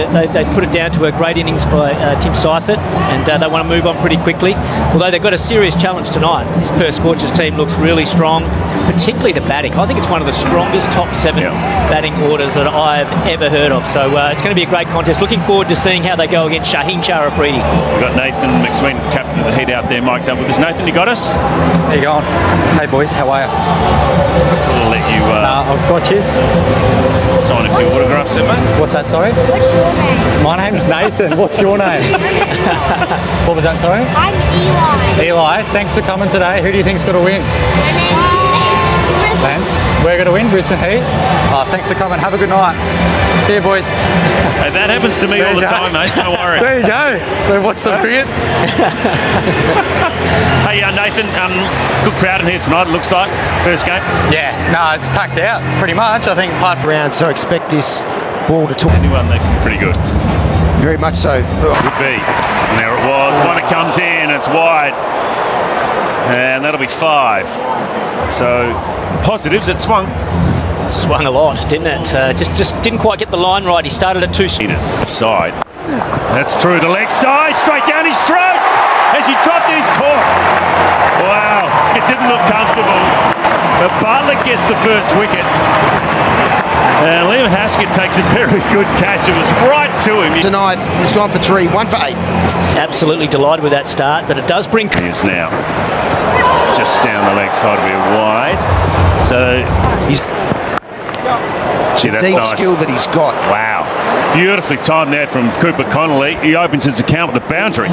They put it down to a great innings by Tim Seifert, and they want to move on pretty quickly. Although they've got a serious challenge tonight. This Perth Scorchers team looks really strong, particularly the batting. I think it's one of the strongest top 7 batting orders that I've ever heard of. So it's going to be a great contest. Looking forward to seeing how they go against Shaheen Shah Afridi. We've got Nathan McSween, captain of the heat out there, mic'd up with us. Nathan, you got us? How you going? Hey boys, how are you? We'll let you I've got you. sign a few autographs there, mate. What's that, sorry? What's your name? My name's Nathan. What's your name? What was that, sorry? I'm Eli. Eli, thanks for coming today. Who do you think's going to win? My name We're going to win, Brisbane Heat. Thanks for coming. Have a good night. See you, boys. Hey, that happens to me all the time, mate. Don't worry. There you go. So watch some cricket. Hey, Nathan, good crowd in here tonight, it looks like. First game. Yeah, no, it's packed out pretty much. I think apart from Round, so expect this ball to talk. Anyone that can be pretty good. Very much so. Would be. And there it was. One that comes in, it's wide. And that'll be 5. So, positives, it swung. Swung a lot, didn't it? Just didn't quite get the line right. He started at 2 Meters offside. That's through the leg side, straight down his throat. As he dropped it, he's caught. Wow, it didn't look comfortable. But Bartlett gets the first wicket. And Liam Haskett takes a very good catch. It was right to him. Tonight, he's gone for 3, 1 for 8. Absolutely delighted with that start, but it does bring... He is now just down the leg side, a bit wide. So He's gee, that's deep nice. skill that he's got. Wow. Beautifully timed there from Cooper Connolly. He opens his account with a boundary.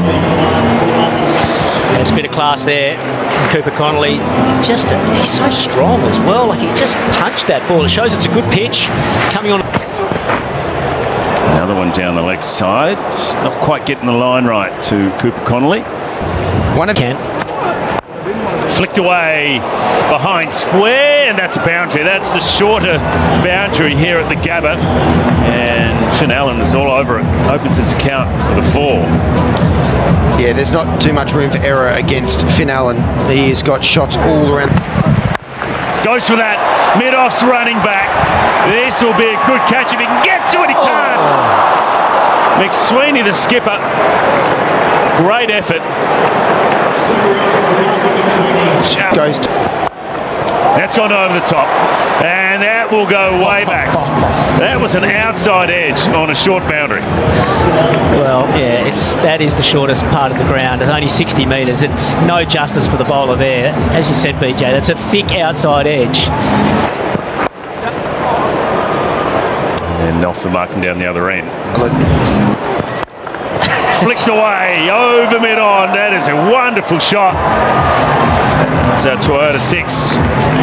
There's a bit of class there from Cooper Connolly. He's so strong as well. Like, he just punched that ball. It shows it's a good pitch. It's coming on. Another one down the leg side. Just not quite getting the line right to Cooper Connolly. One of Flicked away behind square, and that's a boundary. That's the shorter boundary here at the Gabba. And Finn Allen is all over it. Opens his account with a 4. Yeah, there's not too much room for error against Finn Allen. He has got shots all around. Goes for that. Mid-off's running back. This will be a good catch if he can get to it. He can't. McSweeney, the skipper. Great effort. Goes to That's gone over the top. And that will go way back. That was an outside edge on a short boundary. Well, yeah, that is the shortest part of the ground. It's only 60 metres. It's no justice for the bowler there. As you said, BJ, that's a thick outside edge. And off the mark and down the other end. Flicks away, over mid-on. That is a wonderful shot. It's a Toyota 6.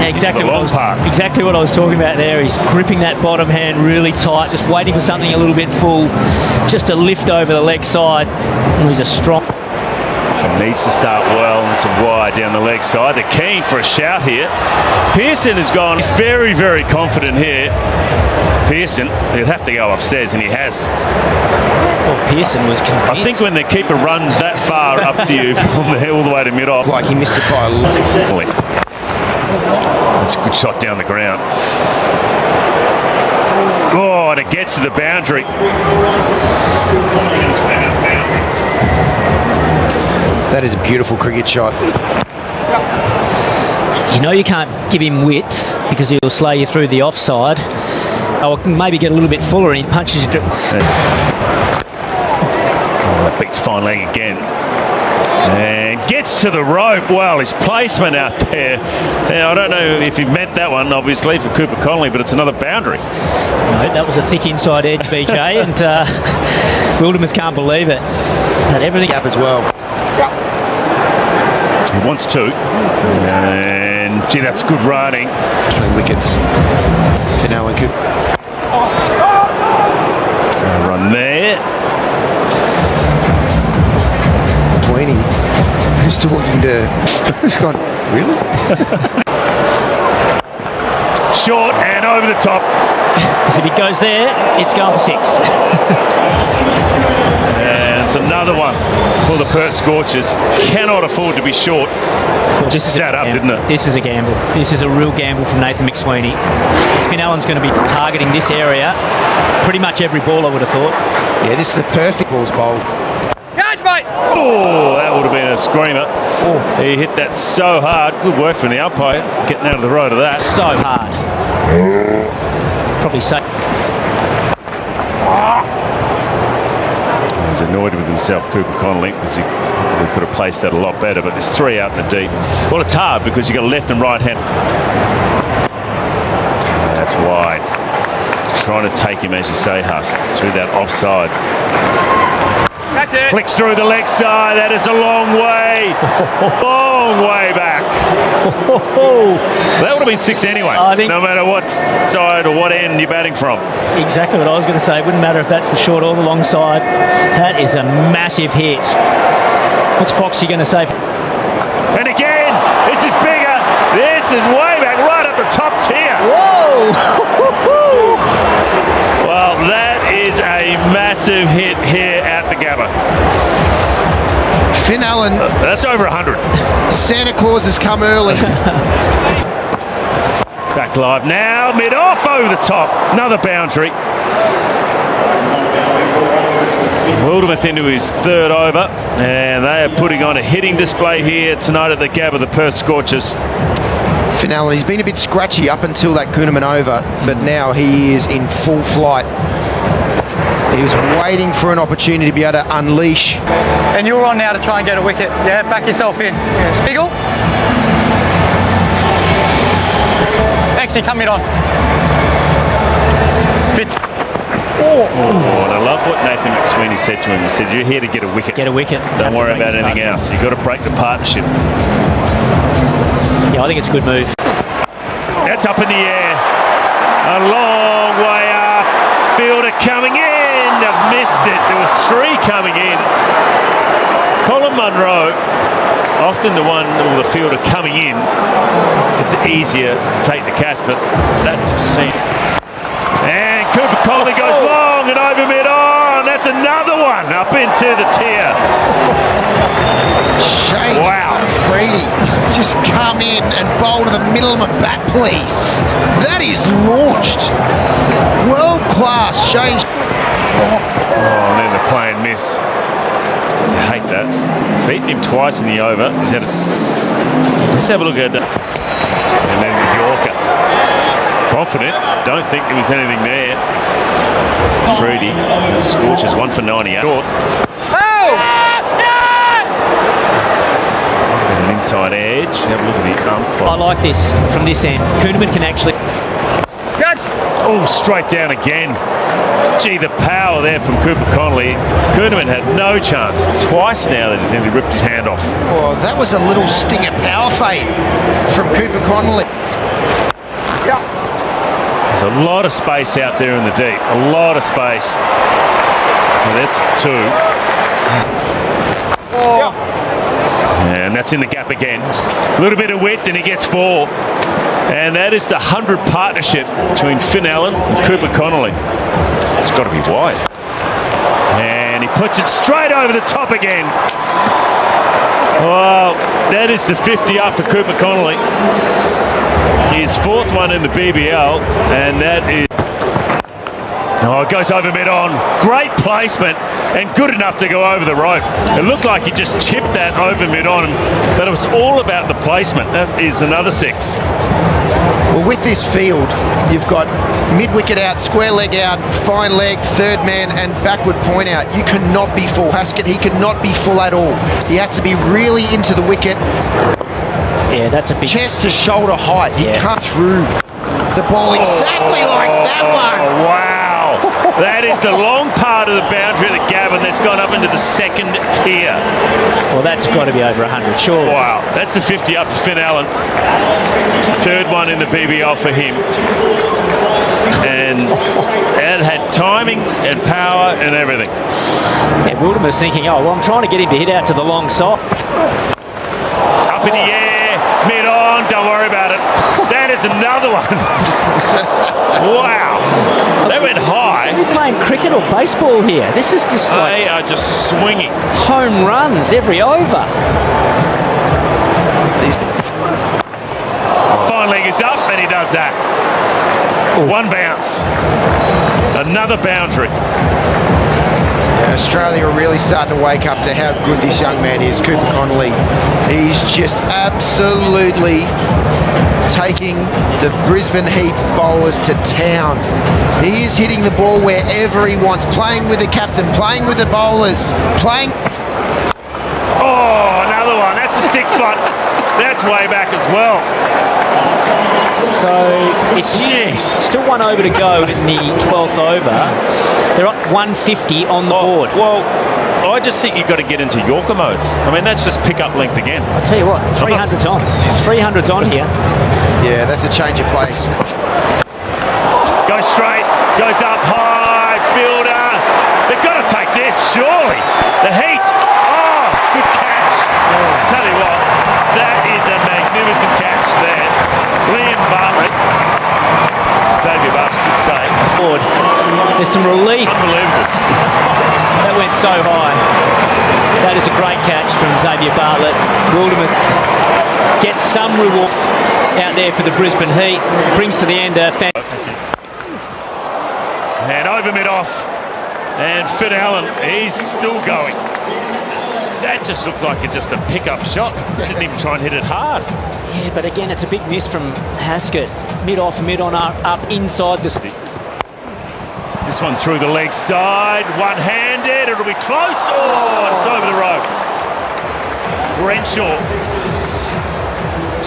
Exactly The what, long part. exactly what I was talking about there. He's gripping that bottom hand really tight, just waiting for something a little bit full, just to lift over the leg side. And he's a strong... He needs to start well. It's a wide down the leg side. They're keen for a shout here. Pearson has gone. He's very, very confident here. Pearson, he'll have to go upstairs, and he has. Well, Pearson was convinced. I think when the keeper runs that far up to you from the all the way to mid-off. like he missed it by a little. That's a good shot down the ground. Oh, and it gets to the boundary. That is a beautiful cricket shot. You know you can't give him width because he'll slay you through the offside. Or maybe get a little bit fuller and he punches you. Oh, that beats fine leg again. And gets to the rope. Well, his placement out there. Now, I don't know if he meant that one, obviously, for Cooper Connolly, but it's another boundary. No, that was a thick inside edge, BJ, and Wildermuth can't believe it. But everything Gap as well. He wants to. And, gee, that's good running. Between wickets. Finn Allen could. Run there. Tweeny. Who's talking to... Who's gone, really? Short and over the top. Because if he goes there, it's going for 6. And it's another one for the Perth Scorchers cannot afford to be short. Well, Just sat up, didn't it? This is a gamble. This is a real gamble from Nathan McSweeney. Finn Allen's going to be targeting this area pretty much every ball, I would have thought. Yeah, this is the perfect balls bowl. Catch, mate! Oh, that would have been a screamer. He hit that so hard. Good work from the umpire, getting out of the road of that. So hard. Probably safe. He's annoyed with himself, Cooper Connolly, because he could have placed that a lot better, but there's 3 out in the deep. Well, it's hard because you've got a left and right hand. That's wide. Trying to take him, as you say, Huss, through that offside. Catch it! Flicks through the leg side. That is a long way. Long way back. That would have been 6 anyway, no matter what side or what end you're batting from. Exactly what I was going to say. It wouldn't matter if that's the short or the long side. That is a massive hit. What's Foxy going to say? And again, this is bigger. This is way back, right up the top tier. Whoa! Well, that is a massive hit here at the Gabba. Finn Allen. That's over 100. Santa Claus has come early. Back live now, mid-off over the top. Another boundary. Wildermuth into his 3rd over, and they are putting on a hitting display here tonight at the Gabba, the Perth Scorchers. Finn Allen, he's been a bit scratchy up until that Kuhnemann over, but now he is in full flight. He was waiting for an opportunity to be able to unleash. And you're on now to try and get a wicket. Yeah, back yourself in. Spiegel. Maxie, come in on. And I love what Nathan McSweeney said to him. He said, "You're here to get a wicket. Get a wicket. Don't worry about anything else. You've got to break the partnership." Yeah, I think it's a good move. That's up in the air. A long way up. Fielder coming in. They've missed it. There was 3 coming in. Colin Munro, often the one or the fielder coming in, it's easier to take the catch, but that just seemed. And Cooper Connolly goes long and over mid-on. That's another one up into the tier. Shane Freedy, just come in and bowl to the middle of my bat, please. That is launched. World class, Shane. And then the play and miss. I hate that. He's beaten him twice in the over. Let's have a look at that. And then Yorker. Confident. Don't think there was anything there. Freedy. Scorchers 1 for 98. An inside edge. Have a look at the I like this from this end. Kuhnemann can actually... Oh, straight down again. Gee, the power there from Cooper Connolly. Kuhnemann had no chance. Twice now that he ripped his hand off. Oh, that was a little stinger power fade from Cooper Connolly. There's a lot of space out there in the deep. A lot of space. So that's 2. And that's in the gap again. A little bit of width and he gets 4. And that is the 100 partnership between Finn Allen and Cooper Connolly. It's got to be wide. And he puts it straight over the top again. Well, that is the 50 up for Cooper Connolly. His 4th one in the BBL, and that is... Oh, it goes over mid-on. Great placement and good enough to go over the rope. It looked like he just chipped that over mid-on, but it was all about the placement. That is another 6. Well, with this field, you've got mid-wicket out, square leg out, fine leg, 3rd man, and backward point out. You cannot be full. Haskett, he cannot be full at all. He has to be really into the wicket. Yeah, that's a big... Chest to shoulder height. He can't through the ball exactly like that one. Wow. That is the long part of the boundary of the Gavin that's gone up into the 2nd tier. Well, that's got to be over 100, sure. Wow, that's the 50 up for Finn Allen. 3rd one in the BBL for him. And it had timing and power and everything. Yeah, Wildermuth's thinking, oh, well, I'm trying to get him to hit out to the long side. Up in the air, mid-on, don't worry about it. That is there's another one. Wow. They went high. Are we playing cricket or baseball here? This is just like They are just swinging. home runs every over. Fine leg is up, and he does that. One bounce. Another boundary. Australia are really starting to wake up to how good this young man is, Cooper Connolly. He's just absolutely taking the Brisbane Heat bowlers to town. He is hitting the ball wherever he wants, playing with the captain, playing with the bowlers, playing... Oh, another one. That's a 6 spot. That's way back as well. So it's still one over to go in the 12th over. They're up 150 on the board. Well, I just think you've got to get into Yorker modes. I mean, that's just pick up length again. I'll tell you what, 300's on. 300's on here. Yeah, that's a change of pace. Goes straight, goes up high, fielder. They've got to take this, surely. The Heat. Oh, good catch. Tell you what, that is a magnificent catch there. Liam Bartlett. Xavier Bartlett should say. Board. There's some relief. Unbelievable. That went so high. That is a great catch from Xavier Bartlett. Wildermuth gets some reward out there for the Brisbane Heat. Brings to the end a fan. And over mid-off. And Finn Allen, he's still going. That just looked like just a pickup shot. Didn't even try and hit it hard. Yeah, but again, it's a big miss from Haskett. Mid-off, mid-on, up inside the... This one through the leg side, one-handed, it'll be close. Oh, it's over the rope. Renshaw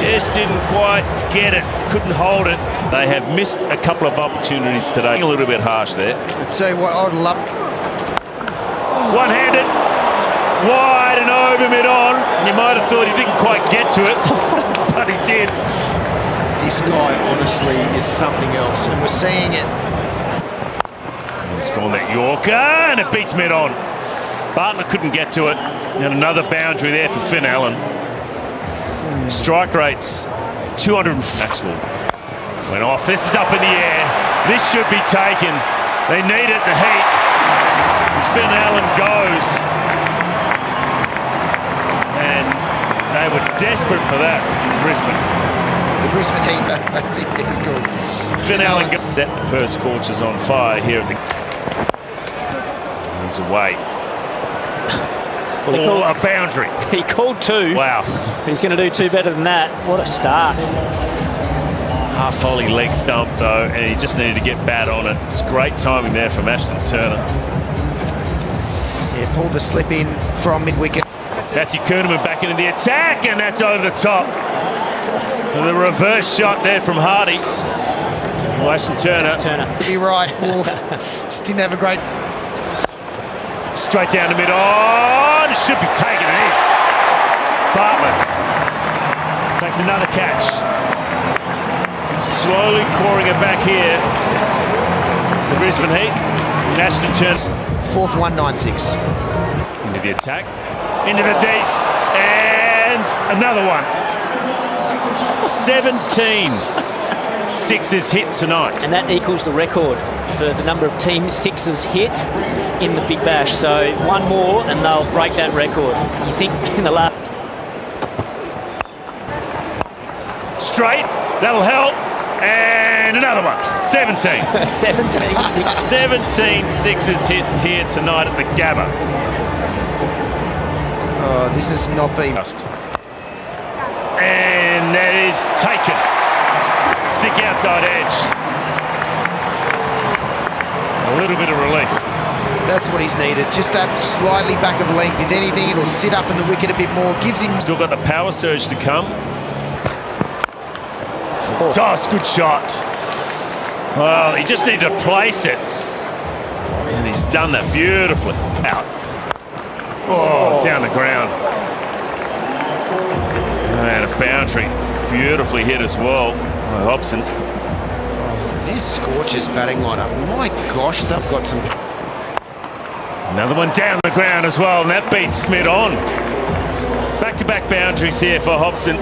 just didn't quite get it, couldn't hold it. They have missed a couple of opportunities today. A little bit harsh there. I tell you what, I'd love... One-handed, wide and over mid-on. You might have thought he didn't quite get to it, but he did. This guy, honestly, is something else, and we're seeing it. He's gone that Yorker, and it beats mid-on. Bartlett couldn't get to it, and another boundary there for Finn Allen. Strike rates, 200. Maxwell went off. This is up in the air. This should be taken. They need it, the Heat. And Finn Allen goes. And they were desperate for that, Brisbane. The Brisbane Heat. Finn Allen set the Perth Scorchers on fire here at the... He's away. Well, a boundary. he called two. Wow. He's going to do two better than that. What a start. Half volley leg stump though, and he just needed to get bat on it. It's great timing there from Ashton Turner. Yeah, pulled the slip in from mid-wicket. Matthew Kuhneman back into the attack, and that's over the top. And the reverse shot there from Hardy. Ashton Turner. You're right. Well, just didn't have a great... Straight down the mid-on. Should be taken, it is. Bartlett takes another catch. Slowly clawing it back here. The Brisbane Heat. Ashton Turner. Fourth 196. Into the attack. Into the deep. And another one. 17 sixes hit tonight. And that equals the record for the number of team sixes hit in the Big Bash. So one more and they'll break that record. You think in the last... Straight, that'll help. And another one. 17. 17 sixes. 17 sixes hit here tonight at the Gabba. Oh, this has not been... And that is taken. Thick outside edge. A little bit of relief. That's what he's needed. Just that slightly back of length. If anything, it'll sit up in the wicket a bit more. Gives him... Still got the power surge to come. Toss, good shot. Well, he just needed to place it. And he's done that beautifully. Out. Oh, down the ground. And a boundary. Beautifully hit as well by Hobson. This Scorchers batting lineup. My gosh, they've got some... Another one down the ground as well, and that beats Smith on. Back-to-back boundaries here for Hobson.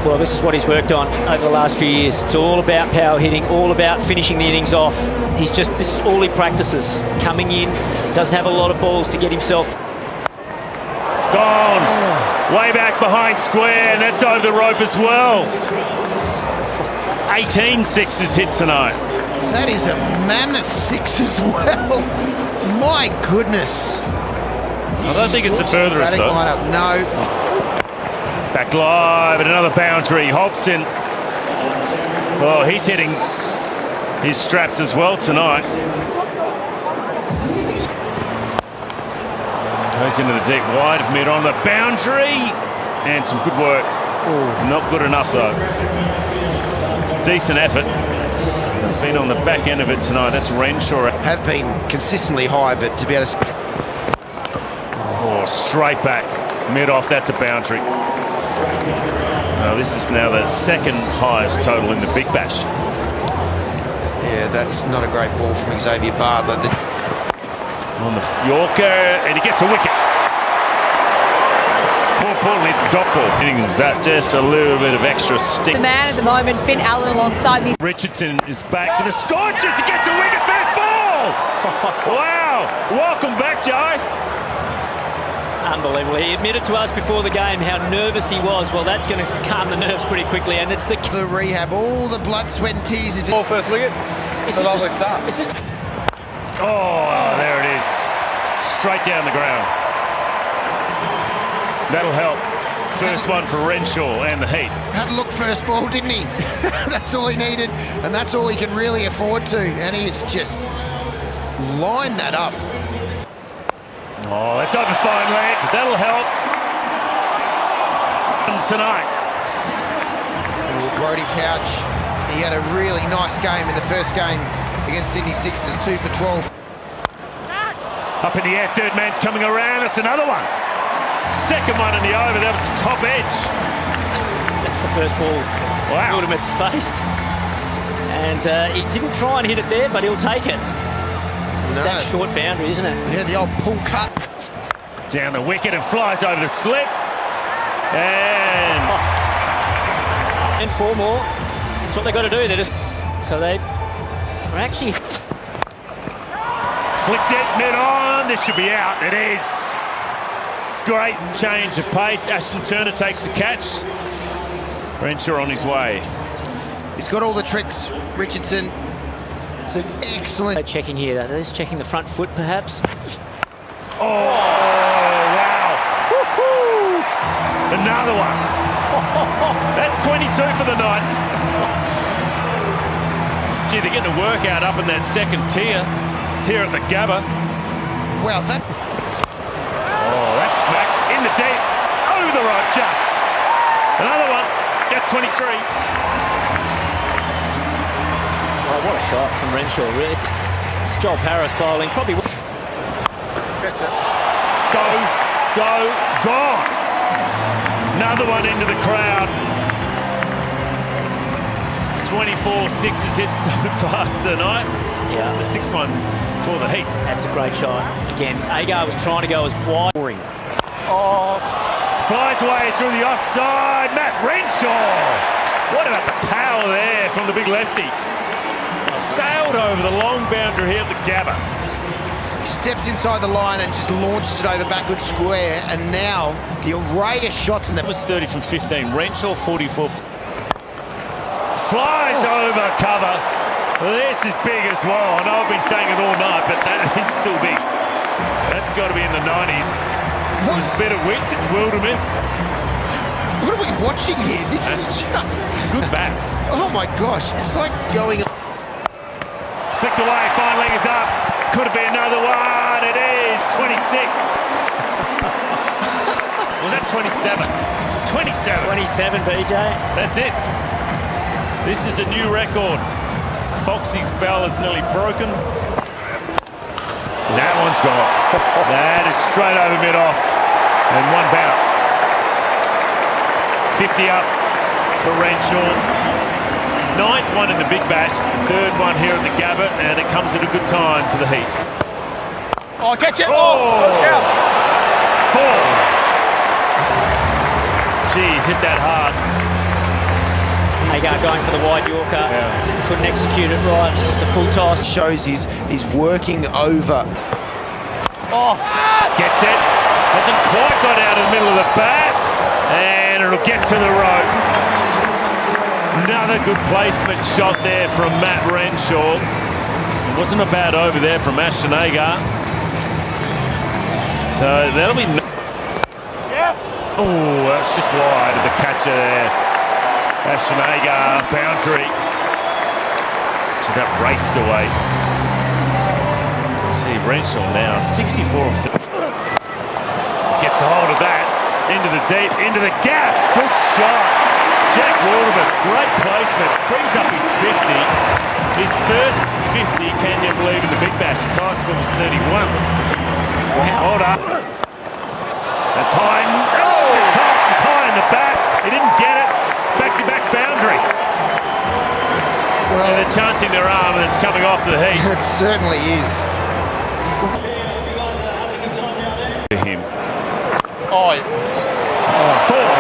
Well, this is what he's worked on over the last few years. It's all about power hitting, all about finishing the innings off. This is all he practices. Coming in, doesn't have a lot of balls to get himself. Gone. Way back behind square, and that's over the rope as well. 18 sixes hit tonight. That is a mammoth six as well. My goodness. I don't think it's the furthest though. Lineup. No. Back live and another boundary. Hobson. Oh, he's hitting his straps as well tonight. Goes into the deep wide, mid on the boundary, and some good work. Not good enough though. Decent effort. Been on the back end of it tonight. That's Renshaw. Have been consistently high, but to be able to... Oh, straight back, mid off. That's a boundary. Now this is now the second highest total in the Big Bash. Yeah, that's not a great ball from Xavier Barber. On the Yorker, and he gets a wicket. More importantly, it's a dot ball. Hitting that just a little bit of extra stick. The man at the moment, Finn Allen, alongside me. Richardson is back for the Scorchers. He gets a wicket, first ball. Wow, welcome back, Joe. Unbelievable. He admitted to us before the game how nervous he was. Well, that's going to calm the nerves pretty quickly, and it's the rehab, all the blood, sweat and tears. Ball first wicket. It's a lovely start. It's just... Oh, there it is. Straight down the ground. That'll help. First one for Renshaw and the Heat. Had a look first ball, didn't he? That's all he needed, and that's all he can really afford to. And he's just lined that up. Oh, that's over fine leg. That'll help. Tonight. Brody Couch, he had a really nice game in the first game against Sydney Sixers, 2 for 12. Up in the air, third man's coming around. That's another one. Second one in the over. That was the top edge. That's the first ball. Wow. Ultimate's faced. And he didn't try and hit it there, but he'll take it. It's that short boundary, isn't it? Yeah, the old pull cut. Down the wicket and flies over the slip. And 4 more. That's what they've got to do. They're just... So they are actually... Flicks it, mid on. This should be out. It is. Great change of pace. Ashton Turner takes the catch. Renshaw on his way. He's got all the tricks, Richardson. It's an excellent... Checking here. They're just checking the front foot, perhaps. Oh, wow. Woo-hoo. Another one. That's 22 for the night. Gee, they're getting a workout up in that second tier here at the Gabba. Wow, that... Oh, that's smack in the deep. Over the rope, just. Another one. That's 23. Oh, what a shot from Renshaw. Really. It's Joel Paris bowling. Probably... Go, gone. Another one into the crowd. 24 sixes hit so far tonight. Yeah. It's the sixth one for the Heat. That's a great shot. Again, Agar was trying to go as wide. Oh, flies away through the offside. Matt Renshaw. What about the power there from the big lefty? Sailed over the long boundary here at the Gabba. Steps inside the line and just launches it over backward square, and now the array of shots in the... That was 30 from 15. Renshaw 44. Flies over cover. This is big as well. I know I've been saying it all night, but that is still big. That's got to be in the 90s. It was a bit of width, Wilderman. What are we watching here? This is just... Good bats. Oh my gosh, it's like going... Flicked away, fine leg is up. Could have been another one. It is 26. Was that 27? 27. 27, BJ. That's it. This is a new record. Foxy's bell is nearly broken. That one's gone. That is straight over mid-off. And one bounce. 50 up for Renshaw. 9th one in the Big Bash. 3rd one here at the Gabba. And it comes at a good time for the Heat. Oh, catch it! Oh! Out. 4. Geez, hit that hard. Hagar going for the wide Yorker. Couldn't execute it right. Just a full toss. Shows he's working over. Oh, gets it. Hasn't quite got out of the middle of the bat. And it'll get to the rope. Another good placement shot there from Matt Renshaw. It wasn't a bad over there from Ashton Hagar. So that'll be... Oh, that's just wide of the catcher there. Ashton Hagar, boundary. So that raced away. See Renshaw now, 64 of 30. Gets a hold of that. Into the deep, into the gap. Good shot. Jack Waterman, great placement. Brings up his 50. His first 50, can you believe, in the Big Bash. His high score was 31. Wow. Hold up. That's high. Oh, the top is high in the back. He didn't get it. Back-to-back boundaries. Well, and they're chancing their arm and it's coming off the heat. it certainly is. To him. Oh, four.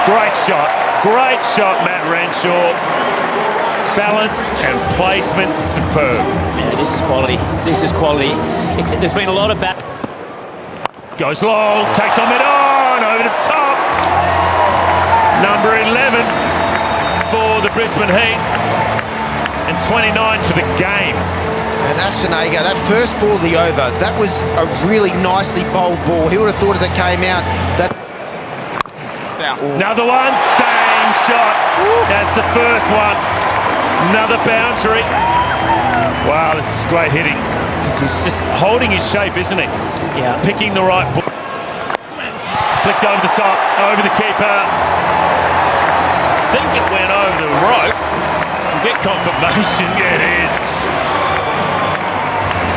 Great shot. Great shot, Matt Renshaw. Balance and placement superb. Yeah, this is quality. This is quality. There's been a lot of bat. Goes long, takes on it on, over the top. Number 11 for the Brisbane Heat. And 29 for the game. And Ashton Hagar, that first ball of the over, that was a really nicely bowled ball. He would have thought as it came out that... Another one, same shot as the first one. Another boundary. Wow, this is great hitting. He's just holding his shape, isn't he? Yeah. Picking the right ball. Flicked over the top, over the keeper. I think it went over the rope. We'll get confirmation. Yeah, it is.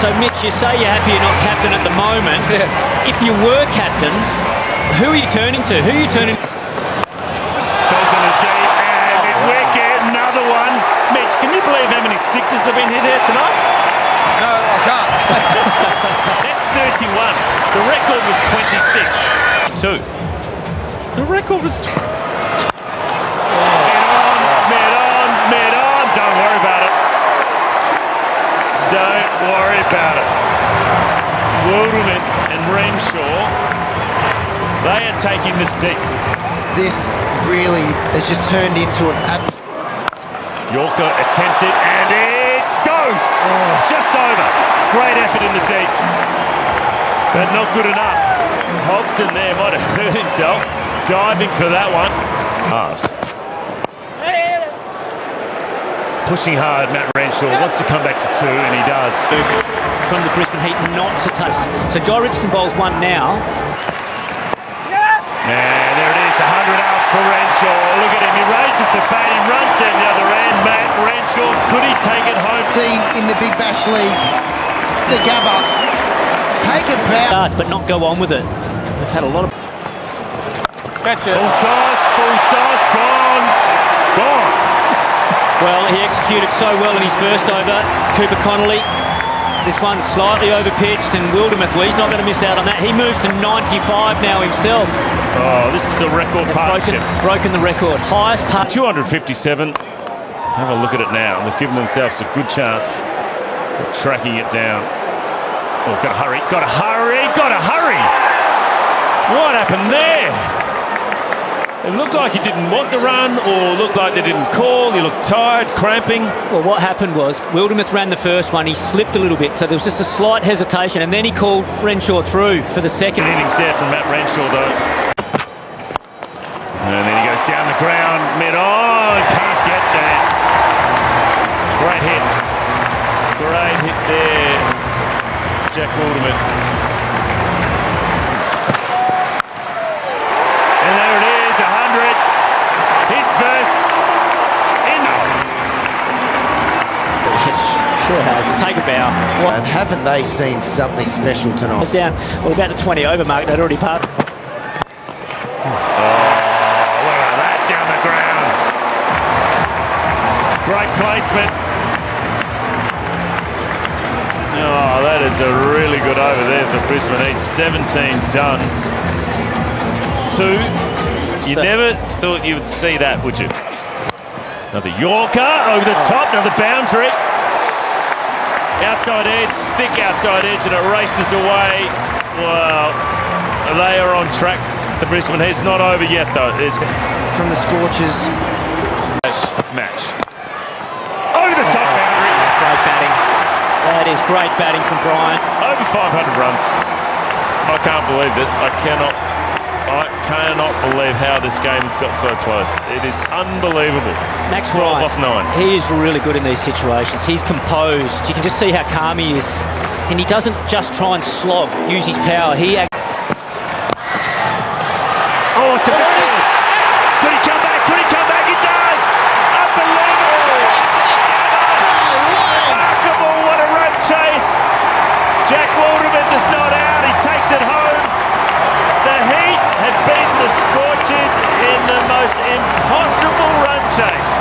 So, Mitch, you say you're happy you're not captain at the moment. Yeah. If you were captain, who are you turning to? Who are you turning to? Goes on the deep and it wicket. Another one. Mitch, can you believe how many sixes have been hit here tonight? No, I can't. That's 31. The record was 26. The record was... Mid on. Don't worry about it. Don't worry about it. Wilderman and Renshaw, they are taking this deep. This really has just turned into an... Yorker attempted and it goes! Just over. Great effort in the deep. But not good enough. Hobson there might have hurt himself. Diving for that one. Pass. Pushing hard, Matt Renshaw wants to come back for two, and he does. From the Brisbane Heat not to touch. So Joe Richardson bowls one now. And there it is, 100 up for Renshaw. Look at him, he raises the bat, he runs down the other end. Matt Renshaw, could he take it home? Team in the Big Bash League, the Gabba, take a bow. But not go on with it. They've had a lot of... Catch it. Full toss, gone. Well, he executed so well in his first over. Cooper Connolly. This one slightly over-pitched, and Wildermuth, well, he's not going to miss out on that. He moves to 95 now himself. Oh, this is a record partnership. Broken the record. Highest part. 257. Have a look at it now. They've given themselves a good chance of tracking it down. Oh, gotta hurry. What happened there? It looked like he didn't want the run, or looked like they didn't call. He looked tired, cramping. Well, what happened was Wildermuth ran the first one. He slipped a little bit, so there was just a slight hesitation, and then he called Renshaw through for the second. Innings there from Matt Renshaw, though. And then he goes down the ground, mid-on. Can't get that. Great hit there, Jack Wildermuth. And there it is, 100. His first in. Sure has. Take a bow. And haven't they seen something special tonight? Down, well, about the 20 over mark. They'd already passed. Look at that down the ground. Great placement. Oh, that is a really good over there for Brisbane Heat. 17 done. 2. You never thought you would see that, would you? Another Yorker over the top, another boundary. Outside edge, thick outside edge, and it races away. Well, they are on track. The Brisbane Heat's not over yet, though. There's From the Scorchers. match. Over the top boundary. Great batting. That is great batting from Brian. Over 500 runs. I can't believe this. I cannot believe how this game's got so close. It is unbelievable. Max 12 Ryan, off 9. he is really good in these situations. He's composed. You can just see how calm he is. And he doesn't just try and slog, use his power. Oh, it's a bonus. Could he come back? Could he come back? He does. Unbelievable. Remarkable. What a run chase. Jack Walderman does not out. He takes it home. The Heat have beaten the Scorchers in the most impossible run chase.